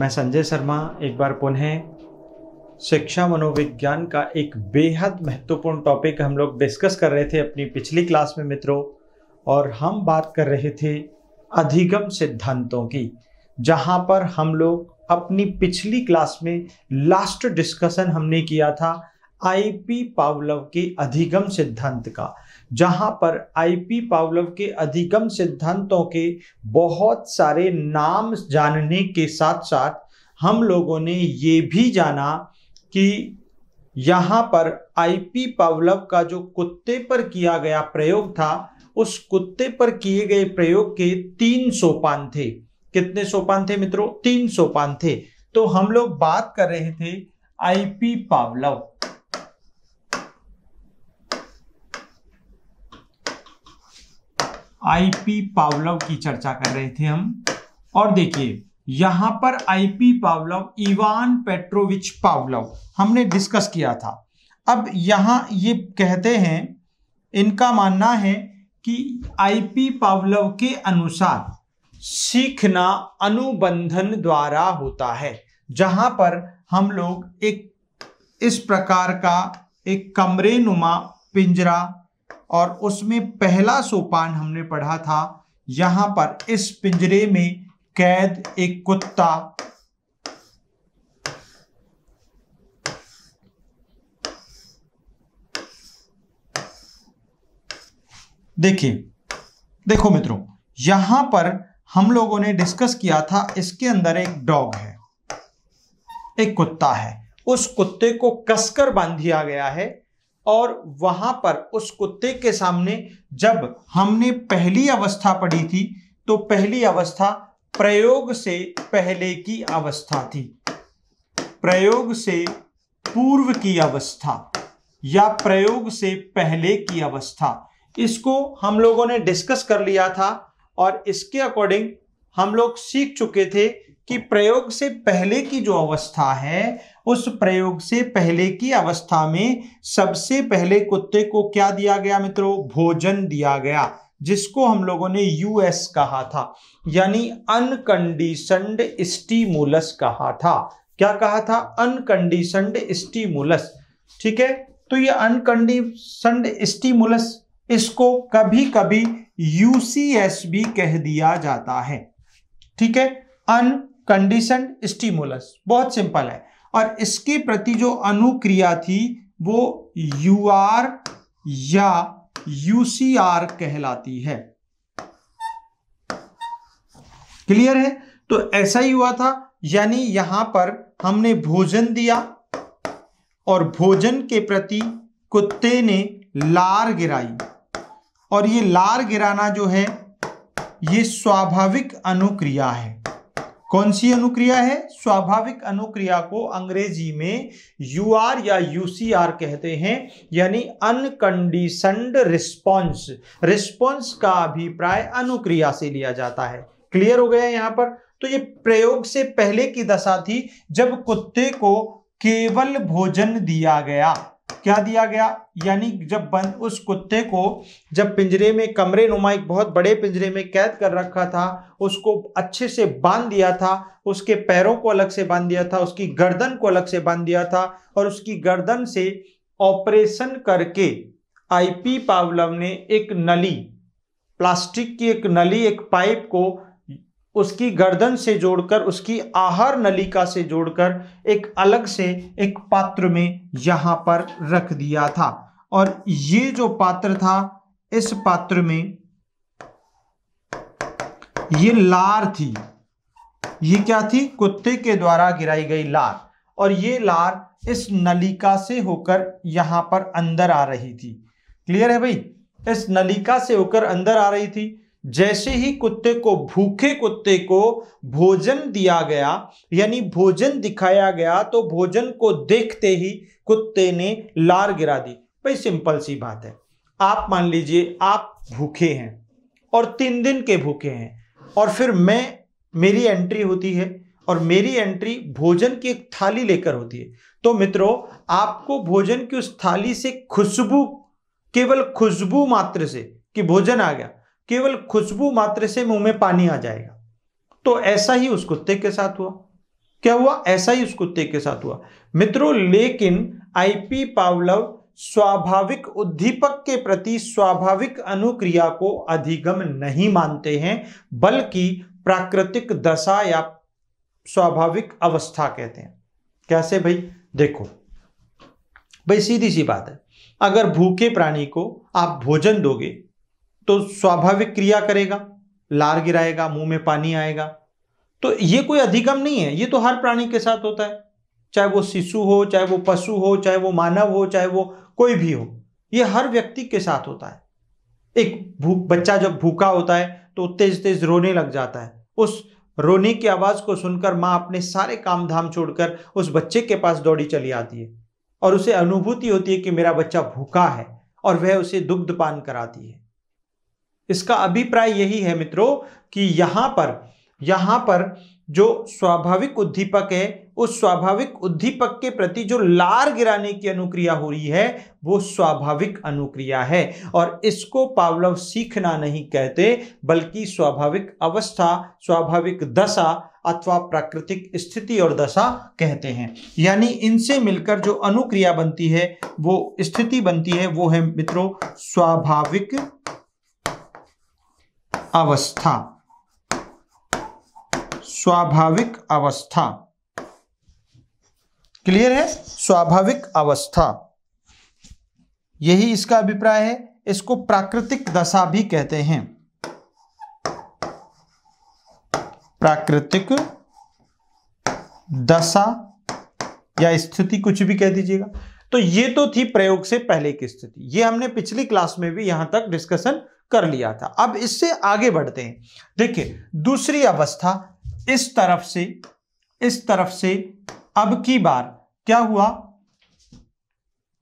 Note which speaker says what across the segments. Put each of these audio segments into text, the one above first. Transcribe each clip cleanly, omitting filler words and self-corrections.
Speaker 1: मैं संजय शर्मा एक बार पुनः शिक्षा मनोविज्ञान का एक बेहद महत्वपूर्ण टॉपिक हम लोग डिस्कस कर रहे थे अपनी पिछली क्लास में मित्रों, और हम बात कर रहे थे अधिगम सिद्धांतों की, जहां पर हम लोग अपनी पिछली क्लास में लास्ट डिस्कशन हमने किया था आईपी पावलोव के अधिगम सिद्धांत का, जहां पर आईपी पावलोव के अधिगम सिद्धांतों के बहुत सारे नाम जानने के साथ साथ हम लोगों ने ये भी जाना कि यहाँ पर आईपी पावलोव का जो कुत्ते पर किया गया प्रयोग था, उस कुत्ते पर किए गए प्रयोग के 3 सोपान थे। कितने सोपान थे मित्रों? 3 सोपान थे। तो हम लोग बात कर रहे थे आईपी पावलोव, आईपी पावलोव की चर्चा कर रहे थे हम। और देखिए यहां पर IP Pavlov, Ivan Petrovich Pavlov हमने डिस्कस किया था। अब यहां ये कहते हैं, इनका मानना है कि आईपी पावलोव के अनुसार सीखना अनुबंधन द्वारा होता है, जहां पर हम लोग एक इस प्रकार का एक कमरे नुमा पिंजरा, और उसमें पहला सोपान हमने पढ़ा था, यहां पर इस पिंजरे में कैद एक कुत्ता, देखो मित्रों, यहां पर हम लोगों ने डिस्कस किया था, इसके अंदर एक डॉग है, एक कुत्ता है, उस कुत्ते को कसकर बांध दिया गया है। और वहां पर उस कुत्ते के सामने जब हमने पहली अवस्था पढ़ी थी, तो पहली अवस्था प्रयोग से पहले की अवस्था थी, प्रयोग से पूर्व की अवस्था या प्रयोग से पहले की अवस्था, इसको हम लोगों ने डिस्कस कर लिया था। और इसके अकॉर्डिंग हम लोग सीख चुके थे कि प्रयोग से पहले की जो अवस्था है, उस प्रयोग से पहले की अवस्था में सबसे पहले कुत्ते को क्या दिया गया मित्रों? भोजन दिया गया, जिसको हम लोगों ने यूएस कहा था, यानी अनकंडीशन्ड स्टिमुलस कहा था। क्या कहा था? अनकंडीशन्ड स्टिमुलस। ठीक है, तो ये अनकंडीशन्ड स्टिमुलस, इसको कभी कभी यूसीएस भी कह दिया जाता है। ठीक है, अनकंडीशन्ड स्टिमुलस बहुत सिंपल है। और इसके प्रति जो अनुक्रिया थी वो यूआर या यूसीआर कहलाती है। क्लियर है? तो ऐसा ही हुआ था, यानी यहां पर हमने भोजन दिया और भोजन के प्रति कुत्ते ने लार गिराई, और ये लार गिराना जो है ये स्वाभाविक अनुक्रिया है। कौन सी अनुक्रिया है? स्वाभाविक अनुक्रिया को अंग्रेजी में यूआर या यूसीआर कहते हैं, यानी अनकंडीशन्ड रिस्पॉन्स। रिस्पॉन्स का अभिप्राय अनुक्रिया से लिया जाता है। क्लियर हो गया यहां पर? तो ये प्रयोग से पहले की दशा थी, जब कुत्ते को केवल भोजन दिया गया। क्या दिया गया? यानी जब उस कुत्ते को जब पिंजरे में, कमरे नुमा एक बहुत बड़े पिंजरे में कैद कर रखा था, उसको अच्छे से बांध दिया था, उसके पैरों को अलग से बांध दिया था, उसकी गर्दन को अलग से बांध दिया था, और उसकी गर्दन से ऑपरेशन करके आईपी पावलोव ने एक नली, प्लास्टिक की एक नली, एक पाइप को उसकी गर्दन से जोड़कर, उसकी आहार नलिका से जोड़कर एक अलग से एक पात्र में यहां पर रख दिया था। और ये जो पात्र था, इस पात्र में ये लार थी। ये क्या थी? कुत्ते के द्वारा गिराई गई लार। और ये लार इस नलिका से होकर यहां पर अंदर आ रही थी। क्लियर है भाई? इस नलिका से होकर अंदर आ रही थी। जैसे ही कुत्ते को, भूखे कुत्ते को भोजन दिया गया, यानी भोजन दिखाया गया, तो भोजन को देखते ही कुत्ते ने लार गिरा दी। भाई सिंपल सी बात है, आप मान लीजिए आप भूखे हैं और 3 दिन के भूखे हैं, और फिर मेरी एंट्री होती है, और मेरी एंट्री भोजन की एक थाली लेकर होती है। तो मित्रों, आपको भोजन की उस थाली से खुशबू, केवल खुशबू मात्र से कि भोजन आ गया, केवल खुशबू मात्र से मुंह में पानी आ जाएगा। तो ऐसा ही उस कुत्ते के साथ हुआ। क्या हुआ, ऐसा ही उस कुत्ते के साथ हुआ मित्रों। लेकिन आईपी पावलोव स्वाभाविक उद्दीपक के प्रति स्वाभाविक अनुक्रिया को अधिगम नहीं मानते हैं, बल्कि प्राकृतिक दशा या स्वाभाविक अवस्था कहते हैं। कैसे भाई, देखो भाई सीधी सी बात है, अगर भूखे प्राणी को आप भोजन दोगे तो स्वाभाविक क्रिया करेगा, लार गिराएगा, मुंह में पानी आएगा। तो ये कोई अधिगम नहीं है, ये तो हर प्राणी के साथ होता है, चाहे वो शिशु हो, चाहे वो पशु हो, चाहे वो मानव हो, चाहे वो कोई भी हो, ये हर व्यक्ति के साथ होता है। एक बच्चा जब भूखा होता है तो तेज तेज रोने लग जाता है, उस रोने की आवाज को सुनकर मां अपने सारे काम धाम छोड़कर उस बच्चे के पास दौड़ी चली आती है और उसे अनुभूति होती है कि मेरा बच्चा भूखा है, और वह उसे दुग्ध पान कराती है। इसका अभिप्राय यही है मित्रों कि यहां पर जो स्वाभाविक उद्दीपक है, उस स्वाभाविक उद्दीपक के प्रति जो लार गिराने की अनुक्रिया हो रही है वो स्वाभाविक अनुक्रिया है, और इसको पावलोव सीखना नहीं कहते, बल्कि स्वाभाविक अवस्था, स्वाभाविक दशा अथवा प्राकृतिक स्थिति और दशा कहते हैं। यानी इनसे मिलकर जो अनुक्रिया बनती है, वो स्थिति बनती है, वो है मित्रों स्वाभाविक अवस्था। स्वाभाविक अवस्था क्लियर है, स्वाभाविक अवस्था, यही इसका अभिप्राय है। इसको प्राकृतिक दशा भी कहते हैं, प्राकृतिक दशा या स्थिति, कुछ भी कह दीजिएगा। तो ये तो थी प्रयोग से पहले की स्थिति, ये हमने पिछली क्लास में भी यहां तक डिस्कशन कर लिया था। अब इससे आगे बढ़ते हैं। देखिए दूसरी अवस्था, इस तरफ से अब की बार क्या हुआ,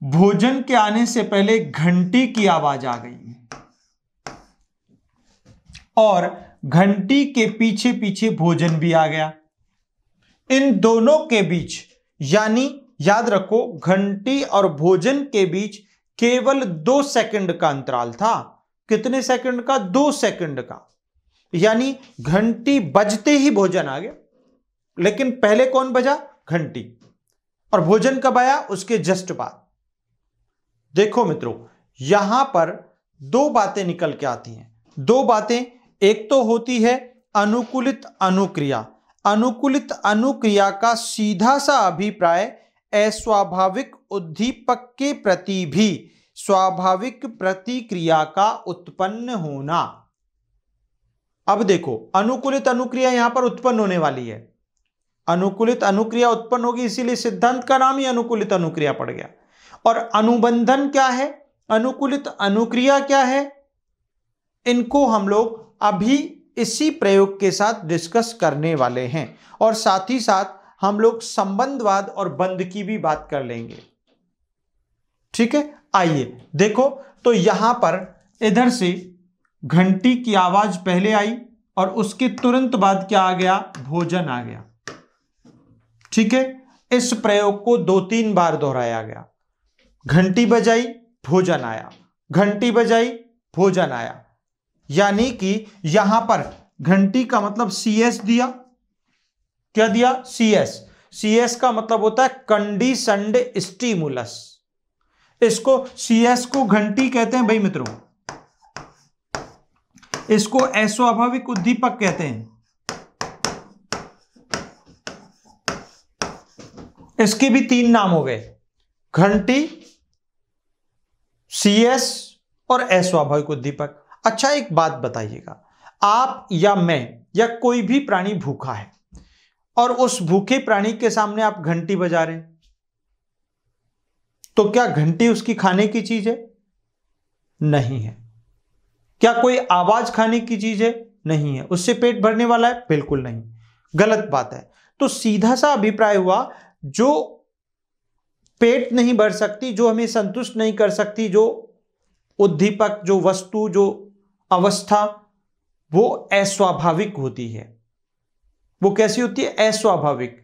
Speaker 1: भोजन के आने से पहले घंटी की आवाज आ गई और घंटी के पीछे पीछे भोजन भी आ गया। इन दोनों के बीच, यानी याद रखो घंटी और भोजन के बीच केवल 2 सेकंड का अंतराल था। कितने सेकंड का? 2 सेकंड का। यानी घंटी बजते ही भोजन आ गया, लेकिन पहले कौन बजा? घंटी। और भोजन कब आया? उसके जस्ट बाद। देखो मित्रों, यहां पर 2 बातें निकल के आती हैं। 2 बातें, एक तो होती है अनुकूलित अनुक्रिया। अनुकूलित अनुक्रिया का सीधा सा अभिप्राय अस्वाभाविक उद्दीपक के प्रति भी स्वाभाविक प्रतिक्रिया का उत्पन्न होना। अब देखो, अनुकूलित अनुक्रिया यहां पर उत्पन्न होने वाली है, अनुकूलित अनुक्रिया उत्पन्न होगी, इसीलिए सिद्धांत का नाम ही अनुकूलित अनुक्रिया पड़ गया। और अनुबंधन क्या है, अनुकूलित अनुक्रिया क्या है, इनको हम लोग अभी इसी प्रयोग के साथ डिस्कस करने वाले हैं, और साथ ही साथ हम लोग संबंधवाद और बंध की भी बात कर लेंगे। ठीक है, आइए देखो। तो यहां पर इधर से घंटी की आवाज पहले आई और उसके तुरंत बाद क्या आ गया? भोजन आ गया। ठीक है, इस प्रयोग को 2-3 बार दोहराया गया। घंटी बजाई, भोजन आया, घंटी बजाई, भोजन आया। यानी कि यहां पर घंटी का मतलब CS दिया। क्या दिया? CS। CS का मतलब होता है कंडीशनड स्टिमुलस। इसको CS को घंटी कहते हैं भाई मित्रों, इसको अस्वाभाविक उद्दीपक कहते हैं। इसके भी 3 नाम हो गए, घंटी, CS और अस्वाभाविक उद्दीपक। अच्छा एक बात बताइएगा, आप या मैं या कोई भी प्राणी भूखा है और उस भूखे प्राणी के सामने आप घंटी बजा रहे हैं, तो क्या घंटी उसकी खाने की चीज है? नहीं है। क्या कोई आवाज खाने की चीज है? नहीं है। उससे पेट भरने वाला है? बिल्कुल नहीं, गलत बात है। तो सीधा सा अभिप्राय हुआ, जो पेट नहीं भर सकती, जो हमें संतुष्ट नहीं कर सकती, जो उद्दीपक, जो वस्तु, जो अवस्था, वो अस्वाभाविक होती है। वो कैसी होती है? अस्वाभाविक,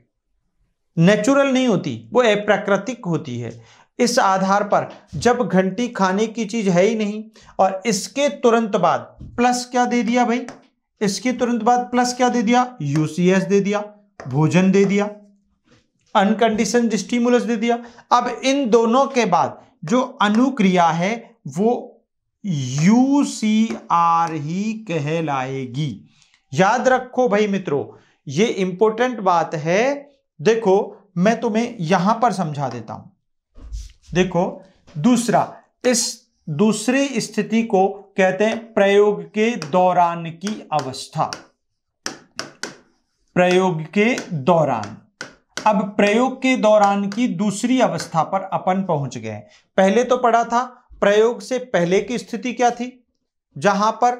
Speaker 1: नेचुरल नहीं होती, वो अप्राकृतिक होती है। इस आधार पर जब घंटी खाने की चीज है ही नहीं और इसके तुरंत बाद प्लस क्या दे दिया भाई? इसके तुरंत बाद प्लस क्या दे दिया? UCS दे दिया, भोजन दे दिया। अनकंडीशनड स्टिमुलस दे दिया। अब इन दोनों के बाद जो अनुक्रिया है वो यूसीआर ही कहलाएगी। याद रखो भाई मित्रों, ये इंपॉर्टेंट बात है। देखो मैं तुम्हें यहां पर समझा देता हूं। देखो दूसरा, इस दूसरी स्थिति को कहते हैं प्रयोग के दौरान की अवस्था। प्रयोग के दौरान, अब प्रयोग के दौरान की दूसरी अवस्था पर अपन पहुंच गए। पहले तो पढ़ा था प्रयोग से पहले की स्थिति क्या थी, जहां पर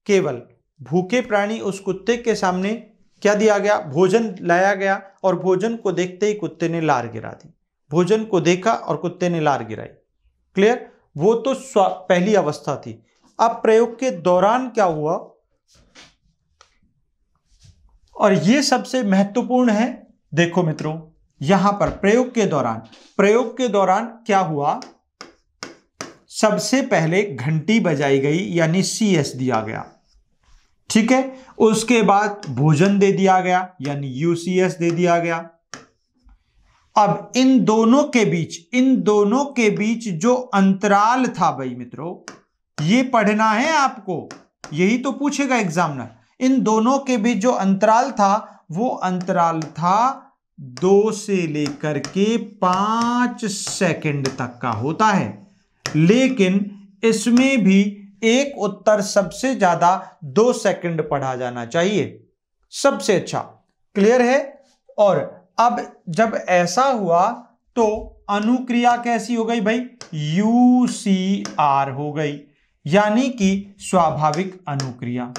Speaker 1: केवल भूखे प्राणी उस कुत्ते के सामने क्या दिया गया, भोजन लाया गया और भोजन को देखते ही कुत्ते ने लार गिरा दी। भोजन को देखा और कुत्ते ने लार गिराई। क्लियर, वो तो पहली अवस्था थी। अब प्रयोग के दौरान क्या हुआ, और ये सबसे महत्वपूर्ण है। देखो मित्रों यहां पर प्रयोग के दौरान क्या हुआ, सबसे पहले घंटी बजाई गई यानी CS दिया गया, ठीक है। उसके बाद भोजन दे दिया गया यानी UCS दे दिया गया। अब इन दोनों के बीच जो अंतराल था भाई मित्रों, ये पढ़ना है आपको, यही तो पूछेगा एग्जामिनर। इन दोनों के बीच जो अंतराल था वो अंतराल था 2 से लेकर के 5 सेकंड तक का होता है। लेकिन इसमें भी एक उत्तर सबसे ज्यादा 2 सेकंड पढ़ा जाना चाहिए, सबसे अच्छा। क्लियर है। और अब जब ऐसा हुआ तो अनुक्रिया कैसी हो गई भाई, UCR हो गई, यानी कि स्वाभाविक अनुक्रिया।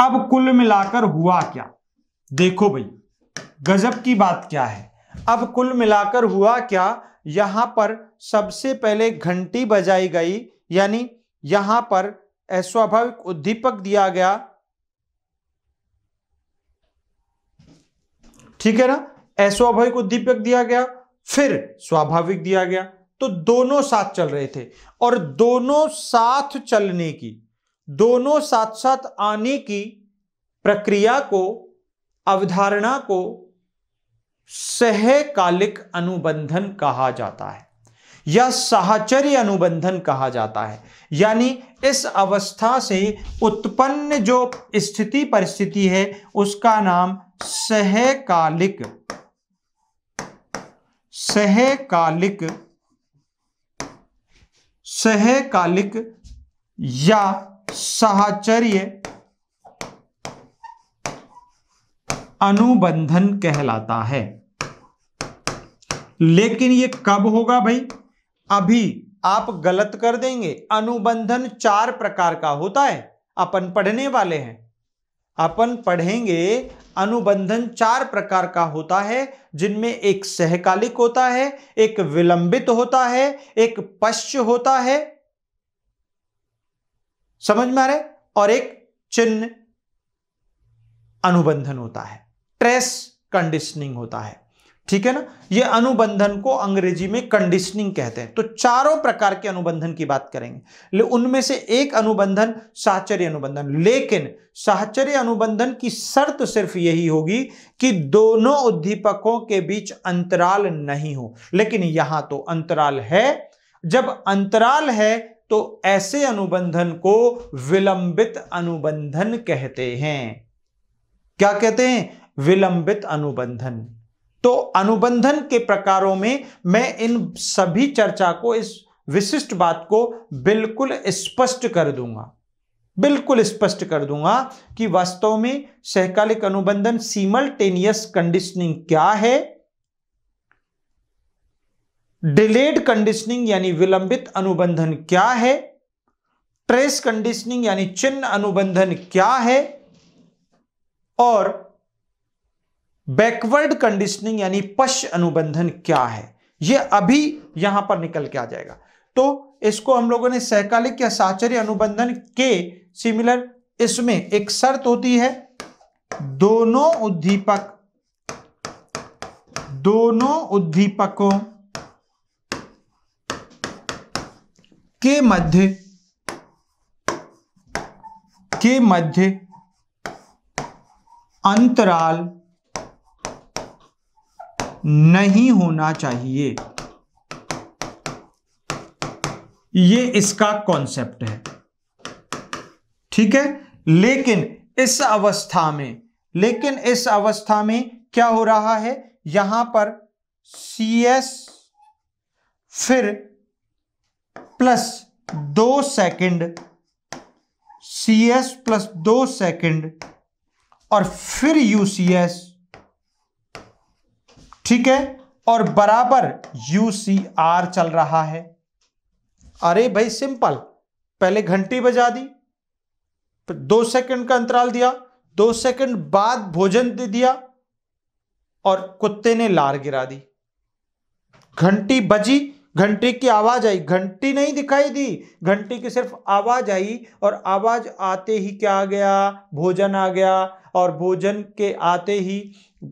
Speaker 1: अब कुल मिलाकर हुआ क्या, देखो भाई गजब की बात क्या है। अब कुल मिलाकर हुआ क्या, यहां पर सबसे पहले घंटी बजाई गई, यानी यहां पर अस्वाभाविक उद्दीपक दिया गया, ठीक है ना। अस्वाभाविक उद्दीपक दिया गया, फिर स्वाभाविक दिया गया, तो दोनों साथ चल रहे थे। और दोनों साथ चलने की, दोनों साथ साथ आने की प्रक्रिया को, अवधारणा को सहकालिक अनुबंधन कहा जाता है या साहचर्य अनुबंधन कहा जाता है। यानी इस अवस्था से उत्पन्न जो स्थिति परिस्थिति है उसका नाम सहकालिक या साहचर्य अनुबंधन कहलाता है। लेकिन ये कब होगा भाई, अभी आप गलत कर देंगे। अनुबंधन 4 प्रकार का होता है, अपन पढ़ने वाले हैं, अपन पढ़ेंगे। अनुबंधन 4 प्रकार का होता है, जिनमें एक सहकालिक होता है, एक विलंबित होता है, एक पश्च होता है, समझ में आ रहा है, और एक चिन्ह अनुबंधन होता है, ट्रेस कंडीशनिंग होता है, ठीक है ना। ये अनुबंधन को अंग्रेजी में कंडीशनिंग कहते हैं। तो चारों प्रकार के अनुबंधन की बात करेंगे। उनमें से एक अनुबंधन साहचर्य अनुबंधन, लेकिन साहचर्य अनुबंधन की शर्त सिर्फ यही होगी कि दोनों उद्दीपकों के बीच अंतराल नहीं हो। लेकिन यहां तो अंतराल है। जब अंतराल है तो ऐसे अनुबंधन को विलंबित अनुबंधन कहते हैं। क्या कहते हैं, विलंबित अनुबंधन। तो अनुबंधन के प्रकारों में मैं इन सभी चर्चा को, इस विशिष्ट बात को बिल्कुल स्पष्ट कर दूंगा, बिल्कुल स्पष्ट कर दूंगा कि वास्तव में सहकालिक अनुबंधन सिमल्टेनियस कंडीशनिंग क्या है, डिलेड कंडीशनिंग यानी विलंबित अनुबंधन क्या है, ट्रेस कंडीशनिंग यानी चिन्ह अनुबंधन क्या है, और बैकवर्ड कंडीशनिंग यानी पश्च अनुबंधन क्या है। यह अभी यहां पर निकल के आ जाएगा। तो इसको हम लोगों ने सहकालिक या साहचर्य अनुबंधन के सिमिलर, इसमें एक शर्त होती है, दोनों उद्दीपकों के मध्य अंतराल नहीं होना चाहिए। ये इसका कॉन्सेप्ट है, ठीक है। लेकिन इस अवस्था में क्या हो रहा है, यहां पर CS फिर plus 2 second, CS plus 2 second और फिर UCS, ठीक है, और बराबर UCR चल रहा है। अरे भाई सिंपल, पहले घंटी बजा दी, 2 सेकंड का अंतराल दिया, 2 सेकंड बाद भोजन दे दिया और कुत्ते ने लार गिरा दी। घंटी बजी, घंटी की आवाज आई, घंटी नहीं दिखाई दी, घंटी की सिर्फ आवाज आई और आवाज आते ही क्या आ गया, भोजन आ गया और भोजन के आते ही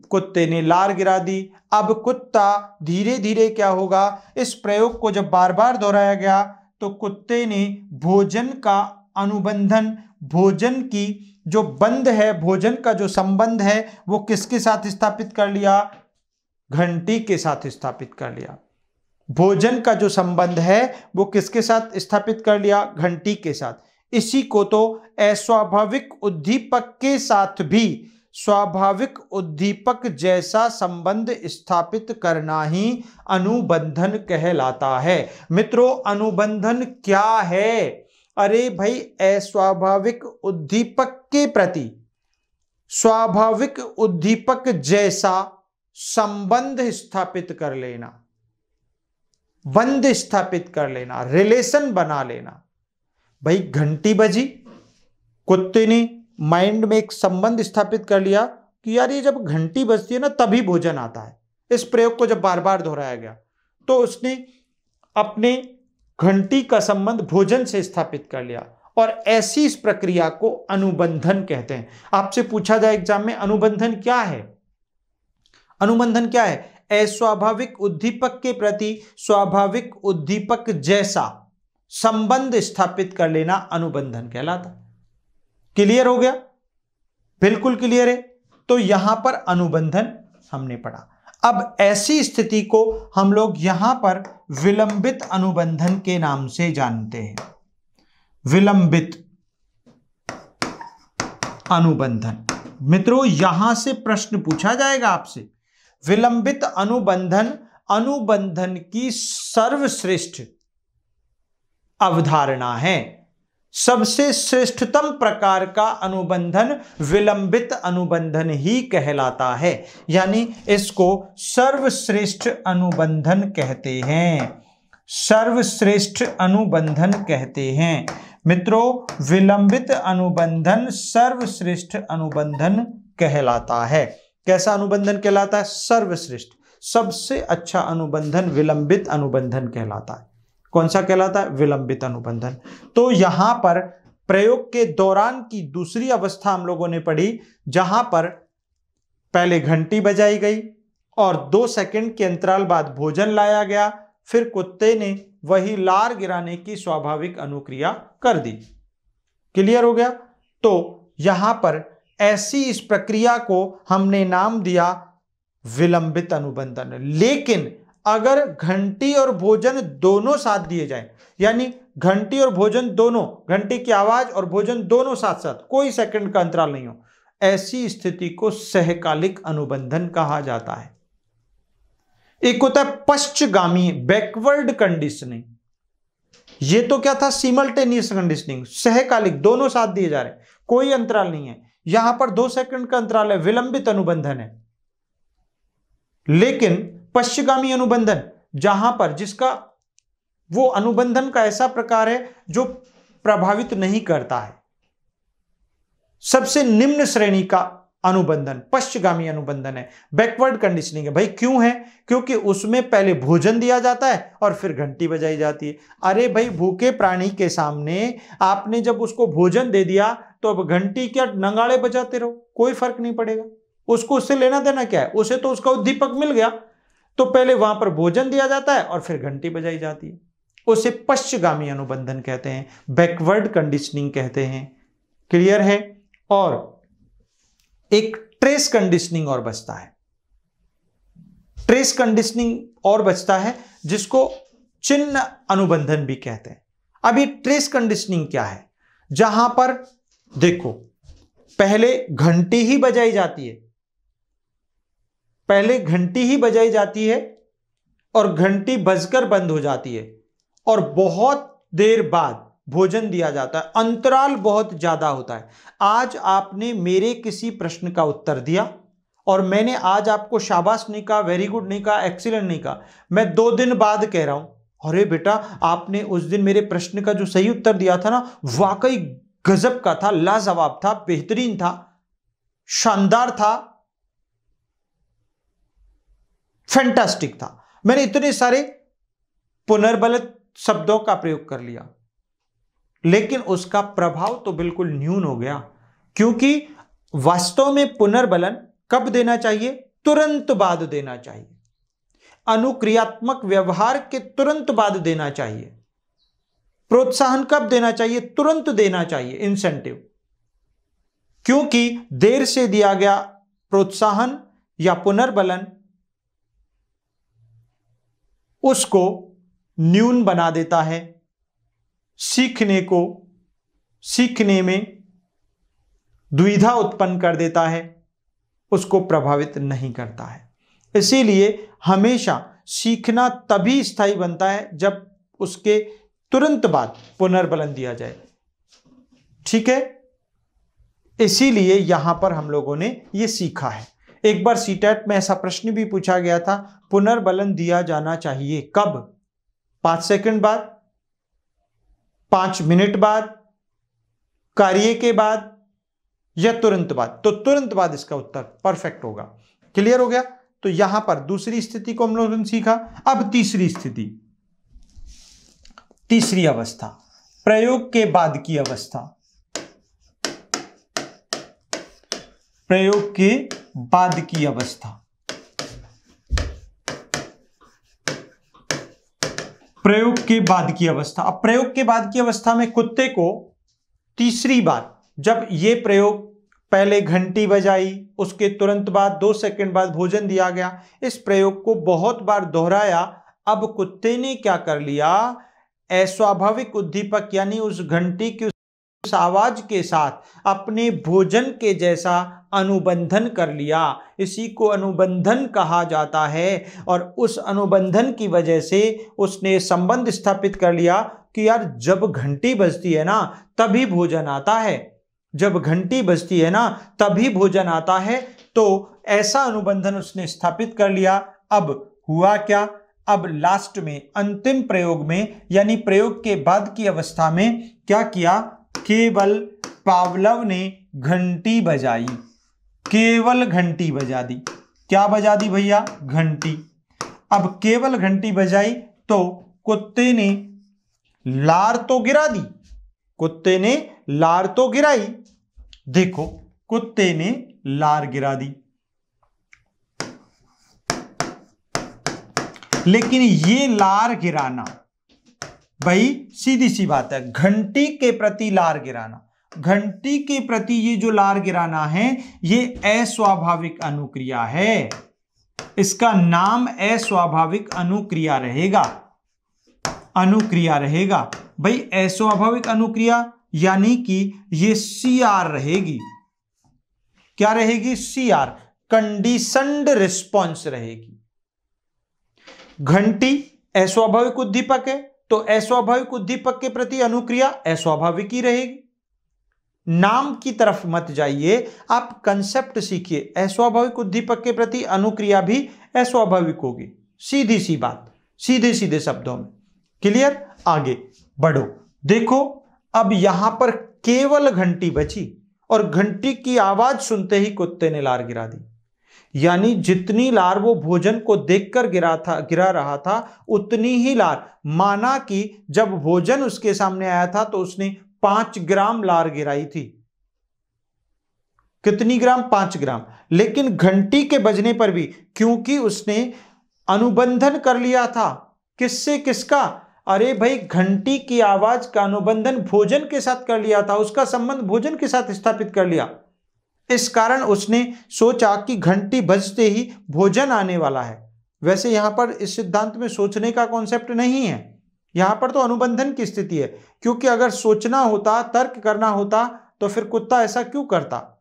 Speaker 1: कुत्ते ने लार गिरा दी। अब कुत्ता धीरे धीरे क्या होगा, इस प्रयोग को जब बार बार दोहराया गया तो कुत्ते ने भोजन का अनुबंधन, भोजन की जो बंध है, भोजन का जो संबंध है वो किसके साथ स्थापित कर लिया, घंटी के साथ स्थापित कर लिया। भोजन का जो संबंध है वो किसके साथ स्थापित कर लिया, घंटी के साथ। इसी को तो अस्वाभाविक उद्दीपक के साथ भी स्वाभाविक उद्दीपक जैसा संबंध स्थापित करना ही अनुबंधन कहलाता है। मित्रों, अनुबंधन क्या है? अरे भाई, अस्वाभाविक उद्दीपक के प्रति स्वाभाविक उद्दीपक जैसा संबंध स्थापित कर लेना, बंध स्थापित कर लेना, रिलेशन बना लेना। भाई घंटी बजी, कुत्ते ने माइंड में एक संबंध स्थापित कर लिया कि यार ये जब घंटी बजती है ना तभी भोजन आता है। इस प्रयोग को जब बार बार दोहराया गया तो उसने अपने घंटी का संबंध भोजन से स्थापित कर लिया और ऐसी इस प्रक्रिया को अनुबंधन कहते हैं। आपसे पूछा जाए एग्जाम में, अनुबंधन क्या है? अनुबंधन क्या है? अस्वाभाविक उद्दीपक के प्रति स्वाभाविक उद्दीपक जैसा संबंध स्थापित कर लेना अनुबंधन कहलाता। क्लियर हो गया? बिल्कुल क्लियर है। तो यहां पर अनुबंधन हमने पढ़ा। अब ऐसी स्थिति को हम लोग यहां पर विलंबित अनुबंधन के नाम से जानते हैं। विलंबित अनुबंधन। मित्रों, यहां से प्रश्न पूछा जाएगा आपसे। विलंबित अनुबंधन अनुबंधन की सर्वश्रेष्ठ अवधारणा है। सबसे श्रेष्ठतम प्रकार का अनुबंधन विलंबित अनुबंधन ही कहलाता है, यानी इसको सर्वश्रेष्ठ अनुबंधन कहते हैं। सर्वश्रेष्ठ अनुबंधन कहते हैं। मित्रों, विलंबित अनुबंधन सर्वश्रेष्ठ अनुबंधन कहलाता है। कैसा अनुबंधन कहलाता है? सर्वश्रेष्ठ, सबसे अच्छा अनुबंधन विलंबित अनुबंधन कहलाता है। कौन सा कहलाता है? विलंबित अनुबंधन। तो यहां पर प्रयोग के दौरान की दूसरी अवस्था हम लोगों ने पढ़ी, जहां पर पहले घंटी बजाई गई और 2 सेकंड के अंतराल बाद भोजन लाया गया, फिर कुत्ते ने वही लार गिराने की स्वाभाविक अनुक्रिया कर दी। क्लियर हो गया? तो यहां पर ऐसी इस प्रक्रिया को हमने नाम दिया विलंबित अनुबंधन। लेकिन अगर घंटी और भोजन दोनों साथ दिए जाएं, यानी घंटी और भोजन दोनों, घंटी की आवाज और भोजन दोनों साथ साथ, कोई सेकंड का अंतराल नहीं हो, ऐसी स्थिति को सहकालिक अनुबंधन कहा जाता है। एक होता है पश्चगामी, बैकवर्ड कंडीशनिंग। ये तो क्या था? Simultaneous conditioning. सहकालिक, दोनों साथ दिए जा रहे हैं, कोई अंतराल नहीं है। यहां पर 2 सेकंड का अंतराल है, विलंबित अनुबंधन है। लेकिन पश्चगामी अनुबंधन, जहां पर जिसका वो अनुबंधन का ऐसा प्रकार है जो प्रभावित नहीं करता है, सबसे निम्न श्रेणी का अनुबंधन पश्चगामी अनुबंधन है, बैकवर्ड कंडीशनिंग है। भाई क्यों है? क्योंकि उसमें पहले भोजन दिया जाता है और फिर घंटी बजाई जाती है। अरे भाई, भूखे प्राणी के सामने आपने जब उसको भोजन दे दिया तो अब घंटी क्या नगाड़े बजाते रहो, कोई फर्क नहीं पड़ेगा। उसको उससे लेना देना क्या है? उसे तो उसका उद्दीपक मिल गया, तो पहले वहां पर भोजन दिया जाता है और फिर घंटी बजाई जाती है। उसे पश्चगामी अनुबंधन कहते हैं, बैकवर्ड कंडीशनिंग कहते हैं। क्लियर है? और एक ट्रेस कंडीशनिंग और बचता है, ट्रेस कंडीशनिंग और बचता है, जिसको चिन्ह अनुबंधन भी कहते हैं। अब ये ट्रेस कंडीशनिंग क्या है? जहां पर देखो पहले घंटी ही बजाई जाती है, पहले घंटी ही बजाई जाती है और घंटी बजकर बंद हो जाती है और बहुत देर बाद भोजन दिया जाता है, अंतराल बहुत ज्यादा होता है। आज आपने मेरे किसी प्रश्न का उत्तर दिया और मैंने आज आपको शाबाश नहीं कहा, वेरी गुड नहीं कहा, एक्सीलेंट नहीं कहा, मैं 2 दिन बाद कह रहा हूं अरे बेटा आपने उस दिन मेरे प्रश्न का जो सही उत्तर दिया था ना, वाकई गजब का था, लाजवाब था, बेहतरीन था, शानदार था, फैंटास्टिक था। मैंने इतने सारे पुनर्बलित शब्दों का प्रयोग कर लिया, लेकिन उसका प्रभाव तो बिल्कुल न्यून हो गया, क्योंकि वास्तव में पुनर्बलन कब देना चाहिए? तुरंत बाद देना चाहिए, अनुक्रियात्मक व्यवहार के तुरंत बाद देना चाहिए। प्रोत्साहन कब देना चाहिए? तुरंत देना चाहिए, इंसेंटिव। क्योंकि देर से दिया गया प्रोत्साहन या पुनर्बलन उसको न्यून बना देता है, सीखने में दुविधा उत्पन्न कर देता है, उसको प्रभावित नहीं करता है। इसीलिए हमेशा सीखना तभी स्थायी बनता है जब उसके तुरंत बाद पुनर्बलन दिया जाए, ठीक है। इसीलिए यहां पर हम लोगों ने यह सीखा है। एक बार सीटेट में ऐसा प्रश्न भी पूछा गया था, पुनर्बलन दिया जाना चाहिए कब? 5 सेकंड बाद, 5 मिनट बाद, कार्य के बाद या तुरंत बाद? तो तुरंत बाद इसका उत्तर परफेक्ट होगा। क्लियर हो गया? तो यहां पर दूसरी स्थिति को हम लोगों ने सीखा। अब तीसरी स्थिति, तीसरी अवस्था, प्रयोग के बाद की अवस्था। प्रयोग के बाद की अवस्था, प्रयोग के बाद की अवस्था। अब प्रयोग के बाद की अवस्था में कुत्ते को तीसरी बार, जब ये प्रयोग पहले घंटी बजाई, उसके तुरंत बाद 2 सेकंड बाद भोजन दिया गया, इस प्रयोग को बहुत बार दोहराया। अब कुत्ते ने क्या कर लिया? अस्वाभाविक उद्दीपक यानी उस घंटी की उस आवाज के साथ अपने भोजन के जैसा अनुबंधन कर लिया। इसी को अनुबंधन कहा जाता है। और उस अनुबंधन की वजह से उसने संबंध स्थापित कर लिया कि यार जब घंटी बजती है ना तभी भोजन आता है, जब घंटी बजती है ना तभी भोजन आता है। तो ऐसा अनुबंधन उसने स्थापित कर लिया। अब हुआ क्या? अब लास्ट में अंतिम प्रयोग में यानी प्रयोग के बाद की अवस्था में क्या किया? केवल पावलोव ने घंटी बजाई, केवल घंटी बजा दी। क्या बजा दी भैया? घंटी। अब केवल घंटी बजाई तो कुत्ते ने लार तो गिरा दी, कुत्ते ने लार तो गिराई। देखो कुत्ते ने लार गिरा दी, लेकिन ये लार गिराना भाई सीधी सी बात है, घंटी के प्रति लार गिराना, घंटी के प्रति ये जो लार गिराना है ये अस्वाभाविक अनुक्रिया है। इसका नाम अस्वाभाविक अनुक्रिया रहेगा, अनुक्रिया रहेगा भाई। अस्वाभाविक अनुक्रिया यानी कि ये CR रहेगी। क्या रहेगी? CR, कंडीशनड रिस्पॉन्स रहेगी। घंटी अस्वाभाविक उद्दीपक है तो अस्वाभाविक उद्दीपक के प्रति अनुक्रिया अस्वाभाविक ही रहेगी। नाम की तरफ मत जाइए, आप कंसेप्ट सीखिए। अस्वाभाविक उद्दीपक के प्रति अनुक्रिया भी अस्वाभाविक होगी। सीधी सी बात, सीधे सीधे शब्दों में। क्लियर? आगे बढ़ो। देखो अब यहां पर केवल घंटी बची और घंटी की आवाज सुनते ही कुत्ते ने लार गिरा दी। यानी जितनी लार वो भोजन को देखकर गिरा रहा था उतनी ही लार, माना कि जब भोजन उसके सामने आया था तो उसने 5 ग्राम लार गिराई थी। कितनी ग्राम? 5 ग्राम। लेकिन घंटी के बजने पर भी, क्योंकि उसने अनुबंधन कर लिया था, किससे? किसका? अरे भाई घंटी की आवाज का अनुबंधन भोजन के साथ कर लिया था, उसका संबंध भोजन के साथ स्थापित कर लिया। इस कारण उसने सोचा कि घंटी बजते ही भोजन आने वाला है। वैसे यहां पर इस सिद्धांत में सोचने का कॉन्सेप्ट नहीं है, यहां पर तो अनुबंधन की स्थिति है, क्योंकि अगर सोचना होता, तर्क करना होता तो फिर कुत्ता ऐसा क्यों करता।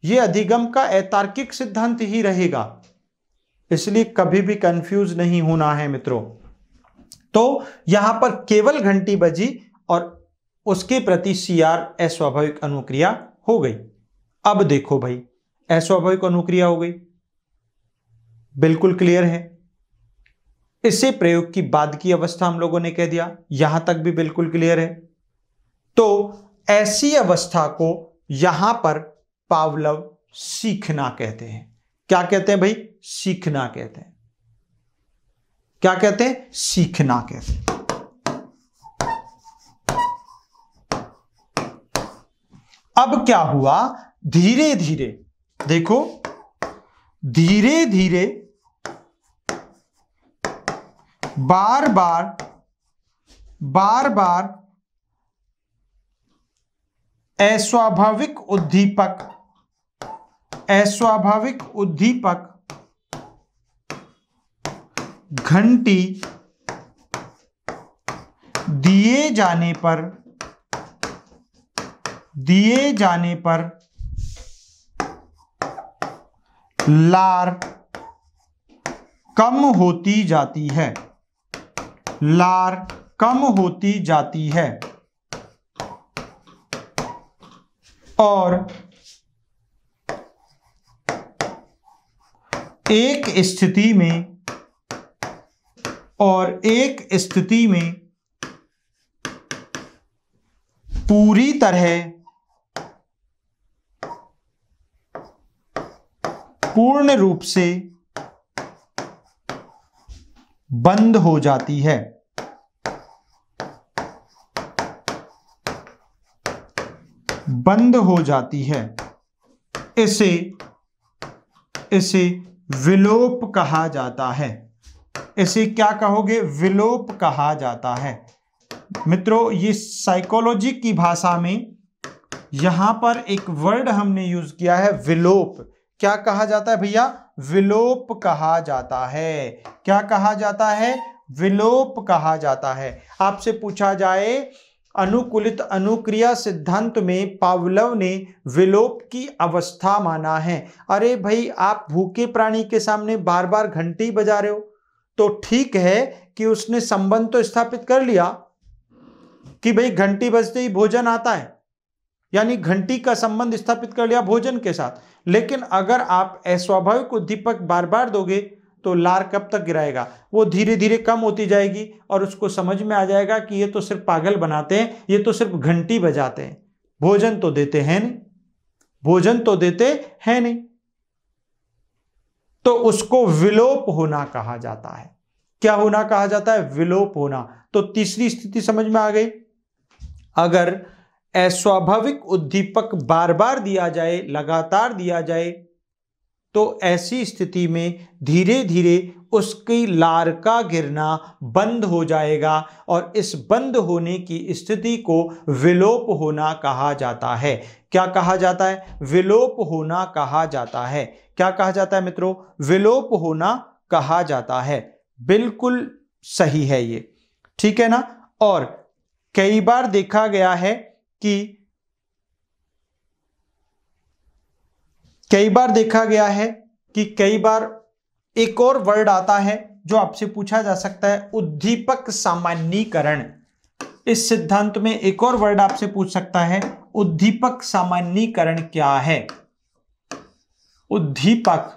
Speaker 1: यह अधिगम का अतार्किक सिद्धांत ही रहेगा, इसलिए कभी भी कंफ्यूज नहीं होना है मित्रों। तो यहां पर केवल घंटी बजी और उसके प्रति CR अस्वाभाविक अनुक्रिया हो गई। अब देखो भाई, अस्वाभाविक अनुक्रिया हो गई, बिल्कुल क्लियर है। इसे प्रयोग की बाद की अवस्था हम लोगों ने कह दिया, यहां तक भी बिल्कुल क्लियर है। तो ऐसी अवस्था को यहां पर पावलव सीखना कहते हैं। क्या कहते हैं भाई? सीखना कहते हैं। क्या कहते हैं? सीखना कहते हैं। अब क्या हुआ, धीरे धीरे देखो, धीरे धीरे बार बार अस्वाभाविक उद्दीपक घंटी दिए जाने पर लार कम होती जाती है, लार कम होती जाती है और एक स्थिति में पूरी तरह पूर्ण रूप से बंद हो जाती है। बंद हो जाती है। इसे विलोप कहा जाता है। इसे क्या कहोगे? विलोप कहा जाता है। मित्रों, ये साइकोलॉजी की भाषा में यहां पर एक वर्ड हमने यूज किया है, विलोप। क्या कहा जाता है भैया? विलोप कहा जाता है। क्या कहा जाता है? विलोप कहा जाता है। आपसे पूछा जाए अनुकूलित अनुक्रिया सिद्धांत में पावलव ने विलोप की अवस्था माना है। अरे भाई, आप भूखे प्राणी के सामने बार बार घंटी बजा रहे हो, तो ठीक है कि उसने संबंध तो स्थापित कर लिया कि भाई घंटी बजते ही भोजन आता है, यानी घंटी का संबंध स्थापित कर लिया भोजन के साथ। लेकिन अगर आप अस्वाभाविक उद्दीपक बार बार दोगे तो लार कब तक गिराएगा? वो धीरे धीरे कम होती जाएगी और उसको समझ में आ जाएगा कि ये तो सिर्फ पागल बनाते हैं, ये तो सिर्फ घंटी बजाते हैं, भोजन तो देते हैं नहीं, भोजन तो देते हैं नहीं। तो उसको विलोप होना कहा जाता है। क्या होना कहा जाता है? विलोप होना। तो तीसरी स्थिति समझ में आ गई। अगर अस्वाभाविक उद्दीपक बार बार दिया जाए, लगातार दिया जाए, तो ऐसी स्थिति में धीरे धीरे उसकी लार का गिरना बंद हो जाएगा और इस बंद होने की स्थिति को विलोप होना कहा जाता है। क्या कहा जाता है? विलोप होना कहा जाता है। क्या कहा जाता है मित्रों? विलोप होना कहा जाता है। बिल्कुल सही है ये, ठीक है ना। और कई बार देखा गया है कि कई बार एक और वर्ड आता है जो आपसे पूछा जा सकता है, उद्दीपक सामान्यीकरण। इस सिद्धांत में एक और वर्ड आपसे पूछ सकता है, उद्दीपक सामान्यीकरण क्या है? उद्दीपक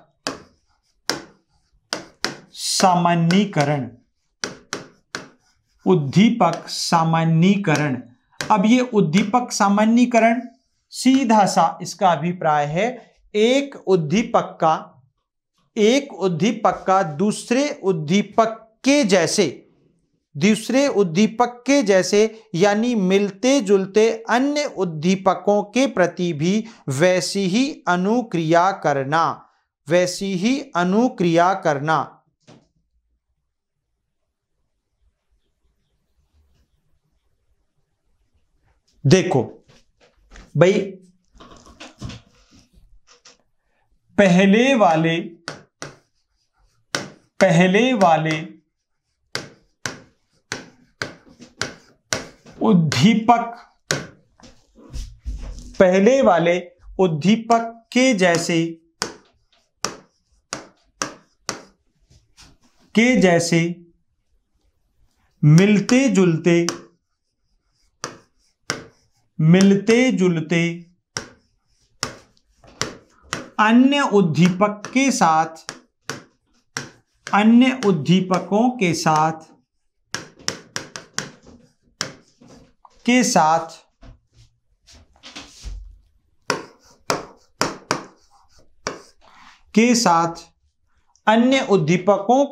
Speaker 1: सामान्यीकरण, उद्दीपक सामान्यीकरण। अब ये उद्दीपक सामान्यीकरण सीधा सा इसका अभिप्राय है, एक उद्दीपक का दूसरे उद्दीपक के जैसे यानी मिलते जुलते अन्य उद्दीपकों के प्रति भी वैसी ही अनुक्रिया करना। देखो भाई, पहले वाले उद्दीपक के जैसे मिलते जुलते अन्य उद्दीपकों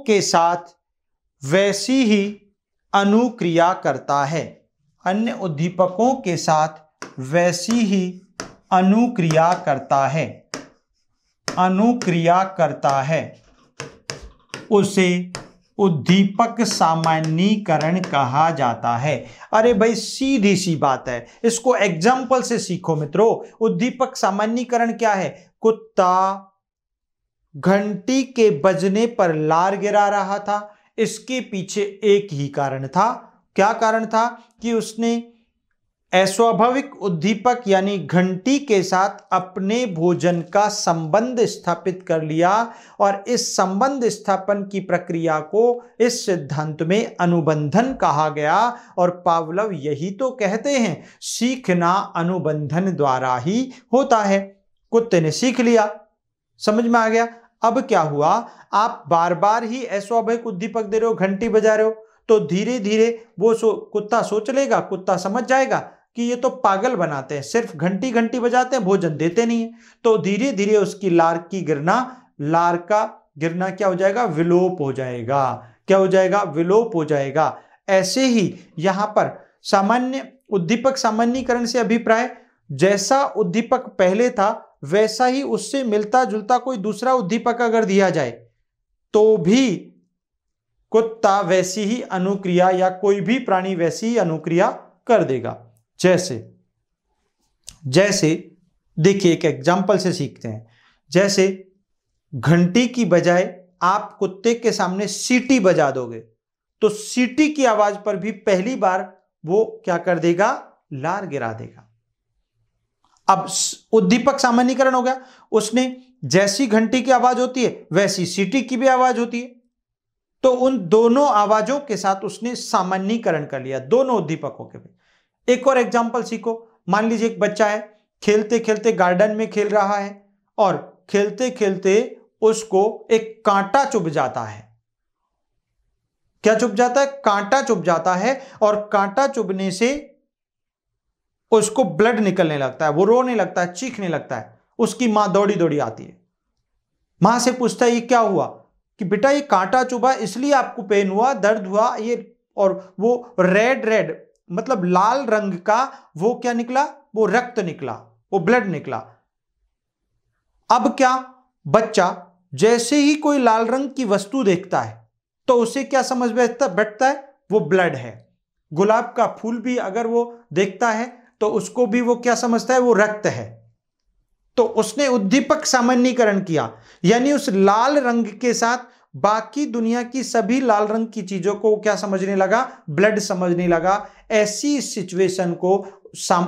Speaker 1: के साथ वैसी ही अनुक्रिया करता है। अन्य उद्दीपकों के साथ वैसी ही अनुक्रिया करता है उसे उद्दीपक सामान्यीकरण कहा जाता है। अरे भाई सीधी सी बात है, इसको एग्जाम्पल से सीखो मित्रों। उद्दीपक सामान्यीकरण क्या है? कुत्ता घंटी के बजने पर लार गिरा रहा था। इसके पीछे एक ही कारण था। क्या कारण था? कि उसने अस्वाभाविक उद्दीपक यानी घंटी के साथ अपने भोजन का संबंध स्थापित कर लिया, और इस संबंध स्थापन की प्रक्रिया को इस सिद्धांत में अनुबंधन कहा गया। और पावलोव यही तो कहते हैं, सीखना अनुबंधन द्वारा ही होता है। कुत्ते ने सीख लिया, समझ में आ गया। अब क्या हुआ? आप बार बार ही अस्वाभाविक उद्दीपक दे रहे हो, घंटी बजा रहे हो, तो धीरे धीरे वो कुत्ता सोच लेगा, कुत्ता समझ जाएगा कि ये तो पागल बनाते हैं, सिर्फ घंटी घंटी बजाते हैं, भोजन देते नहीं है। तो धीरे धीरे उसकी लार का गिरना क्या हो जाएगा? विलोप हो जाएगा। क्या हो जाएगा? विलोप हो जाएगा। ऐसे ही यहां पर सामान्य उद्दीपक सामान्यीकरण से अभिप्राय, जैसा उद्दीपक पहले था वैसा ही उससे मिलता जुलता कोई दूसरा उद्दीपक अगर दिया जाए तो भी कुत्ता वैसी ही अनुक्रिया, या कोई भी प्राणी वैसी ही अनुक्रिया कर देगा। जैसे देखिए, एक एग्जाम्पल से सीखते हैं। जैसे घंटी की बजाय आप कुत्ते के सामने सीटी बजा दोगे तो सीटी की आवाज पर भी पहली बार वो क्या कर देगा? लार गिरा देगा। अब उद्दीपक सामान्यीकरण हो गया। उसने जैसी घंटी की आवाज होती है वैसी सीटी की भी आवाज होती है, तो उन दोनों आवाजों के साथ उसने सामान्यीकरण कर लिया, दोनों उद्दीपकों के भी। एक और एग्जाम्पल सीखो। मान लीजिए एक बच्चा है, खेलते खेलते गार्डन में खेल रहा है, और खेलते खेलते उसको एक कांटा चुभ जाता है। क्या चुभ जाता है? कांटा चुभ जाता है, और कांटा चुभने से उसको ब्लड निकलने लगता है, वो रोने लगता है, चीखने लगता है। उसकी मां दौड़ी दौड़ी आती है, मां से पूछता है ये क्या हुआ? कि बेटा ये कांटा चुभा, इसलिए आपको पेन हुआ, दर्द हुआ ये। और वो रेड मतलब लाल रंग का वो क्या निकला? वो रक्त निकला, वो ब्लड निकला। अब क्या, बच्चा जैसे ही कोई लाल रंग की वस्तु देखता है तो उसे क्या समझ बैठता है? वो ब्लड है। गुलाब का फूल भी अगर वो देखता है तो उसको भी वो क्या समझता है? वो रक्त है। तो उसने उद्दीपक सामान्यीकरण किया, यानी उस लाल रंग के साथ बाकी दुनिया की सभी लाल रंग की चीजों को क्या समझने लगा? ब्लड समझने लगा। ऐसी सिचुएशन को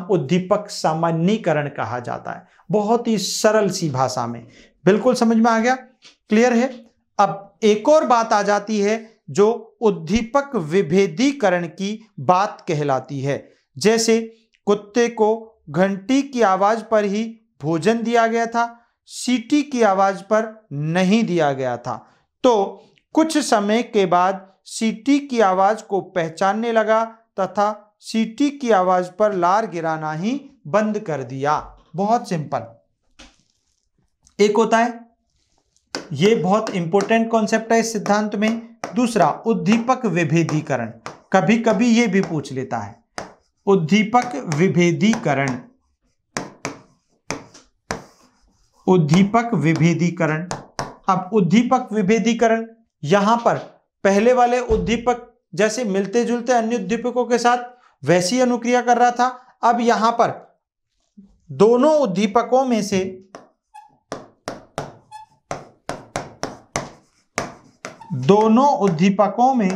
Speaker 1: उद्दीपक सामान्यीकरण कहा जाता है। बहुत ही सरल सी भाषा में, बिल्कुल समझ में आ गया? क्लियर है? अब एक और बात आ जाती है जो उद्दीपक विभेदीकरण की बात कहलाती है। जैसे कुत्ते को घंटी की आवाज पर ही भोजन दिया गया था, सीटी की आवाज पर नहीं दिया गया था। तो कुछ समय के बाद सीटी की आवाज को पहचानने लगा तथा सीटी की आवाज पर लार गिराना ही बंद कर दिया। बहुत सिंपल। एक होता है, ये बहुत इंपॉर्टेंट कॉन्सेप्ट है इस सिद्धांत में। दूसरा उद्दीपक विभेदीकरण, कभी कभी ये भी पूछ लेता है। उद्दीपक विभेदीकरण, उद्दीपक विभेदीकरण। अब उद्दीपक विभेदीकरण, यहां पर पहले वाले उद्दीपक जैसे मिलते जुलते अन्य उद्दीपकों के साथ वैसी अनुक्रिया कर रहा था। अब यहां पर दोनों उद्दीपकों में से दोनों उद्दीपकों में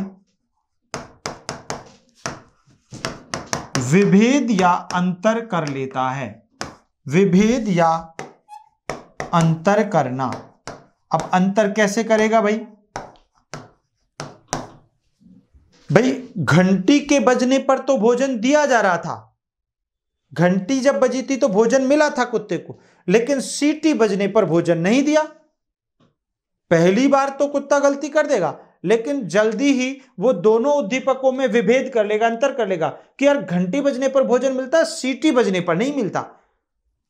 Speaker 1: विभेद या अंतर कर लेता है। विभेद या अंतर करना। अब अंतर कैसे करेगा भाई? घंटी के बजने पर तो भोजन दिया जा रहा था, घंटी जब बजी थी तो भोजन मिला था कुत्ते को, लेकिन सीटी बजने पर भोजन नहीं दिया। पहली बार तो कुत्ता गलती कर देगा, लेकिन जल्दी ही वो दोनों उद्दीपकों में विभेद कर लेगा, अंतर कर लेगा कि यार घंटी बजने पर भोजन मिलता है, सीटी बजने पर नहीं मिलता।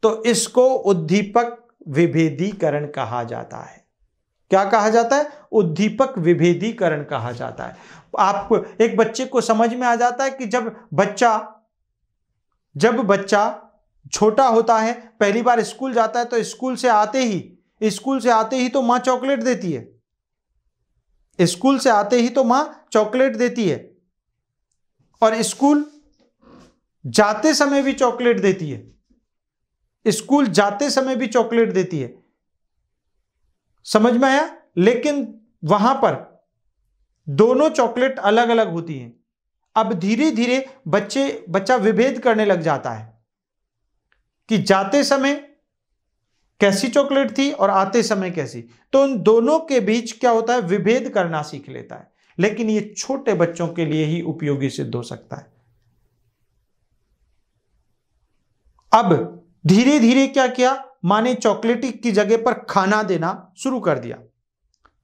Speaker 1: तो इसको उद्दीपक विभेदीकरण कहा जाता है। क्या कहा जाता है? उद्दीपक विभेदीकरण कहा जाता है। आपको एक बच्चे को समझ में आ जाता है कि जब बच्चा छोटा होता है, पहली बार स्कूल जाता है, तो स्कूल से आते ही तो मां चॉकलेट देती है। स्कूल से आते ही तो मां चॉकलेट देती है, और स्कूल जाते समय भी चॉकलेट देती है। स्कूल जाते समय भी चॉकलेट देती है। समझ में आया? लेकिन वहां पर दोनों चॉकलेट अलग अलग होती हैं। अब धीरे धीरे बच्चा विभेद करने लग जाता है कि जाते समय कैसी चॉकलेट थी और आते समय कैसी। तो उन दोनों के बीच क्या होता है? विभेद करना सीख लेता है। लेकिन ये छोटे बच्चों के लिए ही उपयोगी सिद्ध हो सकता है। अब धीरे धीरे क्या किया? मां ने चॉकलेट की जगह पर खाना देना शुरू कर दिया।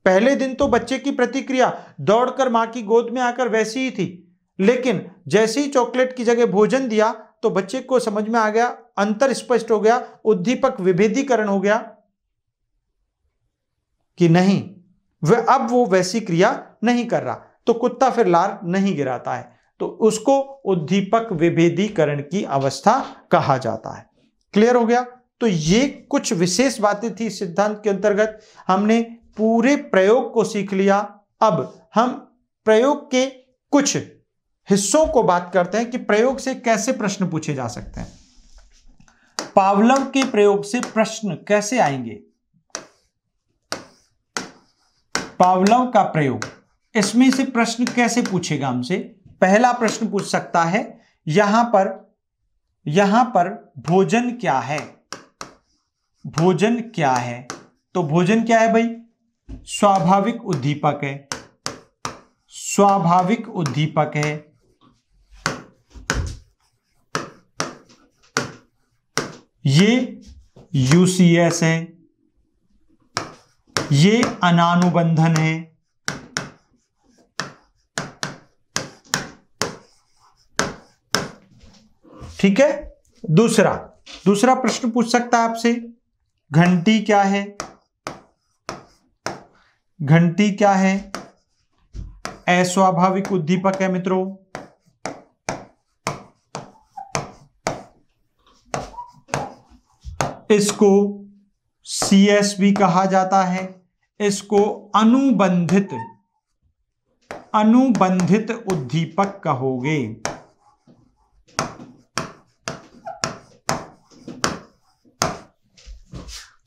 Speaker 1: पहले दिन तो बच्चे की प्रतिक्रिया दौड़कर मां की गोद में आकर वैसी ही थी, लेकिन जैसे ही चॉकलेट की जगह भोजन दिया तो बच्चे को समझ में आ गया, अंतर स्पष्ट हो गया, उद्दीपक विभेदीकरण हो गया कि नहीं, अब वो वैसी क्रिया नहीं कर रहा, तो कुत्ता फिर लार नहीं गिराता है। तो उसको उद्दीपक विभेदीकरण की अवस्था कहा जाता है। क्लियर हो गया? तो ये कुछ विशेष बातें थी सिद्धांत के अंतर्गत। हमने पूरे प्रयोग को सीख लिया। अब हम प्रयोग के कुछ हिस्सों को बात करते हैं कि प्रयोग से कैसे प्रश्न पूछे जा सकते हैं। पावलोव के प्रयोग से प्रश्न कैसे आएंगे? पावलोव का प्रयोग, इसमें से प्रश्न कैसे पूछेगा हमसे? पहला प्रश्न पूछ सकता है, यहां पर भोजन क्या है? भोजन क्या है? तो भोजन क्या है भाई? स्वाभाविक उद्दीपक है। स्वाभाविक उद्दीपक है। ये यूसीएस है, ये अनानुबंधन है, ठीक है। दूसरा प्रश्न पूछ सकता है आपसे, घंटी क्या है? घंटी क्या है? अस्वाभाविक उद्दीपक है मित्रों। इसको सीएस भी कहा जाता है। इसको अनुबंधित उद्दीपक कहोगे।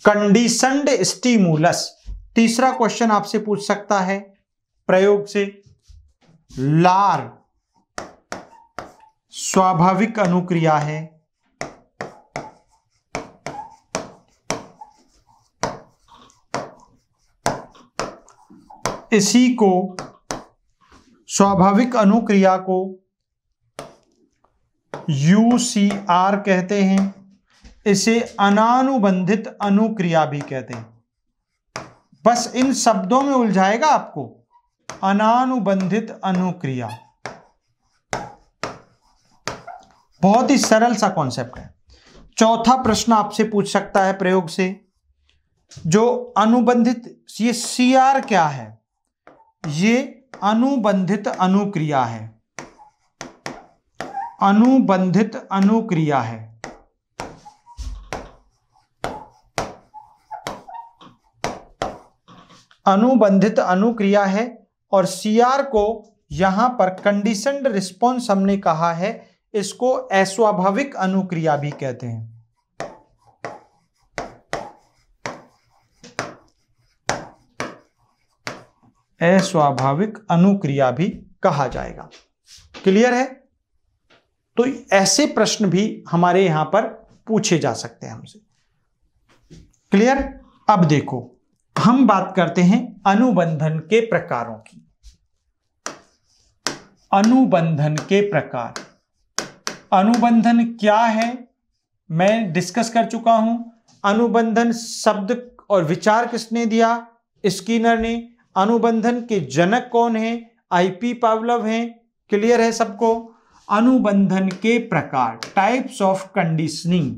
Speaker 1: Conditioned stimulus. तीसरा क्वेश्चन आपसे पूछ सकता है प्रयोग से, लार स्वाभाविक अनुक्रिया है। इसी को स्वाभाविक अनुक्रिया को यूसीआर कहते हैं। इसे अनानुबंधित अनुक्रिया भी कहते हैं। बस इन शब्दों में उलझाएगा आपको, अनानुबंधित अनुक्रिया। बहुत ही सरल सा कॉन्सेप्ट है। चौथा प्रश्न आपसे पूछ सकता है प्रयोग से, जो अनुबंधित, ये सीआर क्या है? ये अनुबंधित अनुक्रिया है। अनुबंधित अनुक्रिया है। अनुबंधित अनुक्रिया है, और सीआर को यहां पर कंडीशनड रिस्पॉन्स हमने कहा है। इसको अस्वाभाविक अनुक्रिया भी कहते हैं। अस्वाभाविक अनुक्रिया भी कहा जाएगा। क्लियर है? तो ऐसे प्रश्न भी हमारे यहां पर पूछे जा सकते हैं हमसे। क्लियर? अब देखो, हम बात करते हैं अनुबंधन के प्रकारों की। अनुबंधन के प्रकार। अनुबंधन क्या है मैं डिस्कस कर चुका हूं। अनुबंधन शब्द और विचार किसने दिया? स्किनर ने। अनुबंधन के जनक कौन है? आईपी पावलोव हैं। क्लियर है सबको? अनुबंधन के प्रकार, types of conditioning.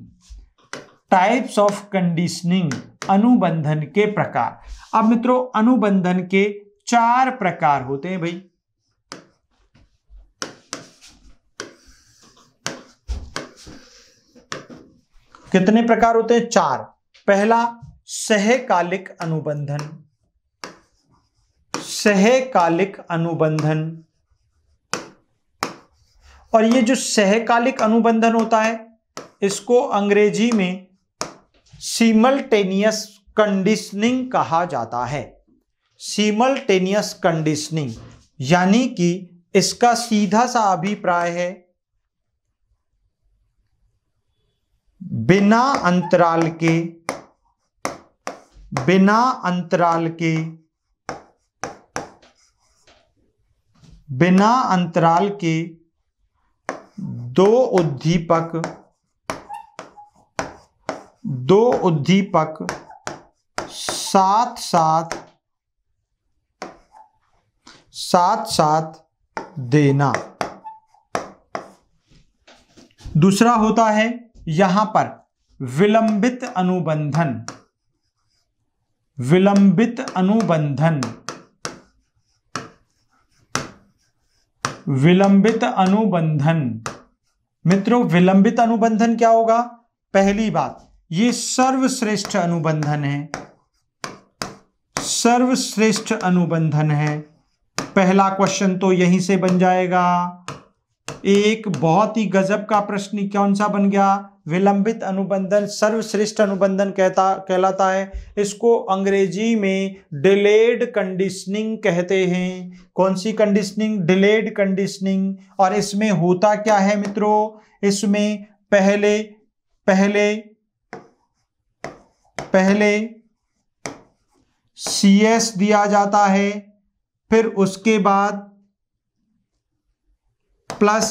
Speaker 1: Types of conditioning, अनुबंधन के प्रकार। अब मित्रों, अनुबंधन के 4 प्रकार होते हैं भाई। कितने प्रकार होते हैं? 4। पहला, सहकालिक अनुबंधन। सहकालिक अनुबंधन। और ये जो सहकालिक अनुबंधन होता है, इसको अंग्रेजी में सिमल्टेनियस कंडीशनिंग कहा जाता है। सिमल्टेनियस कंडीशनिंग, यानी कि इसका सीधा सा अभिप्राय है बिना अंतराल के दो उद्दीपक साथ साथ देना। दूसरा होता है यहां पर विलंबित अनुबंधन। विलंबित अनुबंधन। विलंबित अनुबंधन। मित्रों, विलंबित अनुबंधन क्या होगा? पहली बात, ये सर्वश्रेष्ठ अनुबंधन है। सर्वश्रेष्ठ अनुबंधन है। पहला क्वेश्चन तो यहीं से बन जाएगा। एक बहुत ही गजब का प्रश्न कौन सा बन गया? विलंबित अनुबंधन सर्वश्रेष्ठ अनुबंधन कहलाता है। इसको अंग्रेजी में डिलेड कंडीशनिंग कहते हैं। कौन सी कंडीशनिंग? Delayed conditioning. और इसमें होता क्या है मित्रों? इसमें पहले CS दिया जाता है, फिर उसके बाद प्लस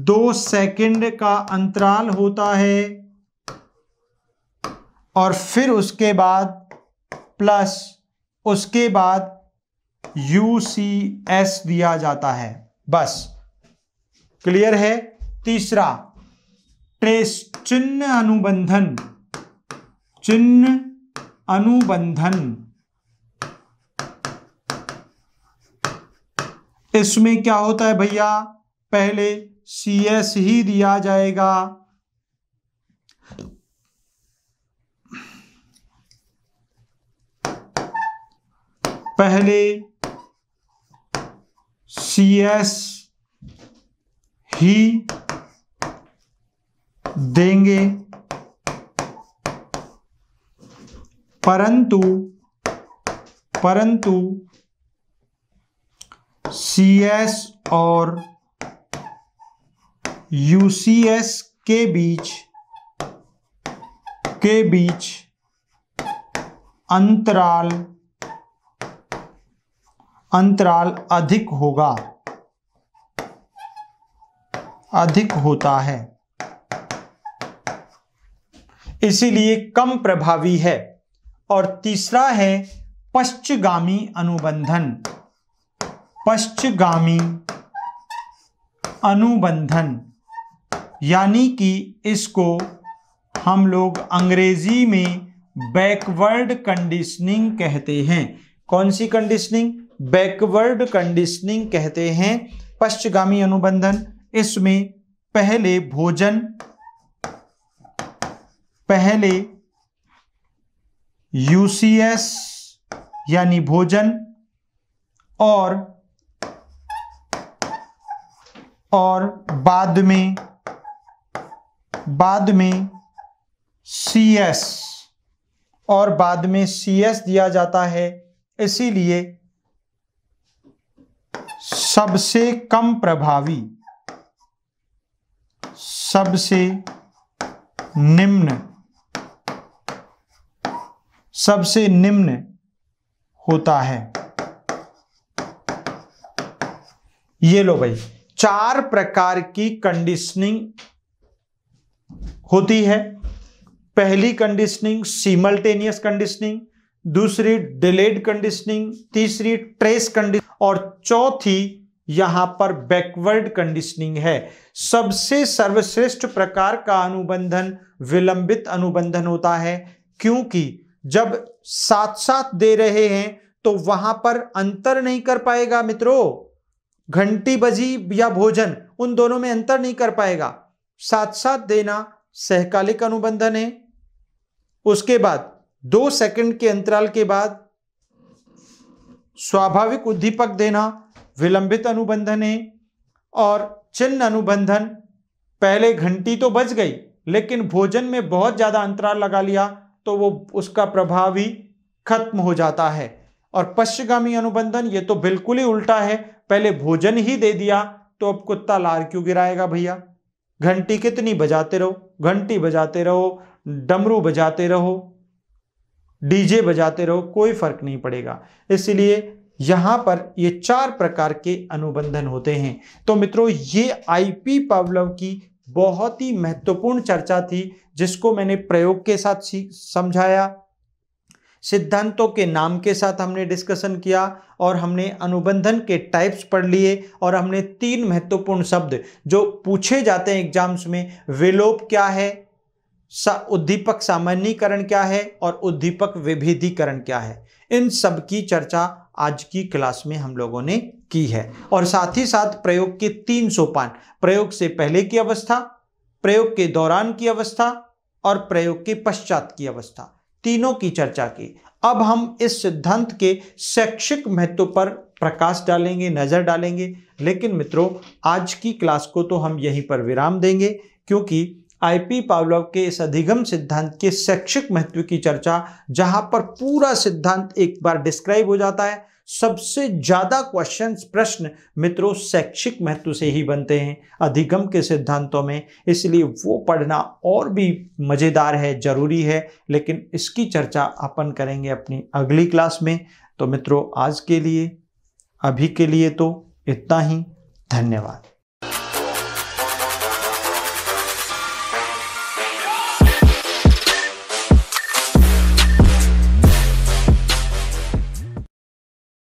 Speaker 1: 2 सेकंड का अंतराल होता है, और फिर उसके बाद UCS दिया जाता है। बस। क्लियर है? तीसरा, ट्रेस चिन्ह अनुबंधन। चिन्ह अनुबंधन, इसमें क्या होता है भैया? पहले CS ही दिया जाएगा, पहले CS ही देंगे, परंतु CS और UCS के बीच अंतराल अधिक होता है, इसीलिए कम प्रभावी है। और तीसरा है पश्चगामी अनुबंधन। पश्चगामी अनुबंधन, यानी कि इसको हम लोग अंग्रेजी में बैकवर्ड कंडीशनिंग कहते हैं। कौन सी कंडीशनिंग? बैकवर्ड कंडीशनिंग कहते हैं पश्चगामी अनुबंधन। इसमें पहले UCS यानी भोजन और बाद में CS और बाद में CS दिया जाता है। इसीलिए सबसे कम प्रभावी, सबसे निम्न होता है। ये लो भाई, 4 प्रकार की कंडीशनिंग होती है। पहली कंडीशनिंग सिमल्टेनियस कंडीशनिंग, दूसरी डिलेड कंडीशनिंग, तीसरी ट्रेस कंडीशनिंग और चौथी यहां पर बैकवर्ड कंडीशनिंग है। सबसे सर्वश्रेष्ठ प्रकार का अनुबंधन विलंबित अनुबंधन होता है, क्योंकि जब साथ साथ दे रहे हैं तो वहां पर अंतर नहीं कर पाएगा मित्रों। घंटी बजी या भोजन, उन दोनों में अंतर नहीं कर पाएगा। साथ साथ देना सहकालिक अनुबंधन है, उसके बाद 2 सेकंड के अंतराल के बाद स्वाभाविक उद्दीपक देना विलंबित अनुबंधन है, और चिन्ह अनुबंधन पहले घंटी तो बज गई लेकिन भोजन में बहुत ज्यादा अंतराल लगा लिया तो वो उसका प्रभाव ही खत्म हो जाता है। और पश्चगामी अनुबंधन ये तो बिल्कुल ही उल्टा है, पहले भोजन ही दे दिया तो अब कुत्ता लार क्यों गिराएगा भैया। घंटी कितनी बजाते रहो, घंटी बजाते रहो, डमरू बजाते रहो, डीजे बजाते रहो, कोई फर्क नहीं पड़ेगा। इसलिए यहां पर ये 4 प्रकार के अनुबंधन होते हैं। तो मित्रों, ये आईपी पावलोव की बहुत ही महत्वपूर्ण चर्चा थी, जिसको मैंने प्रयोग के साथ समझाया, सिद्धांतों के नाम के साथ हमने डिस्कशन किया, और हमने अनुबंधन के टाइप्स पढ़ लिए, और हमने 3 महत्वपूर्ण शब्द जो पूछे जाते हैं एग्जाम्स में, विलोप क्या है, उद्दीपक सामान्यीकरण क्या है, और उद्दीपक विभेदीकरण क्या है, इन सब की चर्चा आज की क्लास में हम लोगों ने की है। और साथ ही साथ प्रयोग के 3 सोपान, प्रयोग से पहले की अवस्था, प्रयोग के दौरान की अवस्था और प्रयोग के पश्चात की अवस्था, तीनों की चर्चा की। अब हम इस सिद्धांत के शैक्षिक महत्व पर प्रकाश डालेंगे, नजर डालेंगे। लेकिन मित्रों, आज की क्लास को तो हम यहीं पर विराम देंगे, क्योंकि आईपी पावलोव के इस अधिगम सिद्धांत के शैक्षिक महत्व की चर्चा, जहां पर पूरा सिद्धांत एक बार डिस्क्राइब हो जाता है, सबसे ज्यादा प्रश्न मित्रों शैक्षिक महत्व से ही बनते हैं अधिगम के सिद्धांतों में, इसलिए वो पढ़ना और भी मजेदार है, जरूरी है। लेकिन इसकी चर्चा अपन करेंगे अपनी अगली क्लास में। तो मित्रों, आज के लिए, अभी के लिए तो इतना ही। धन्यवाद।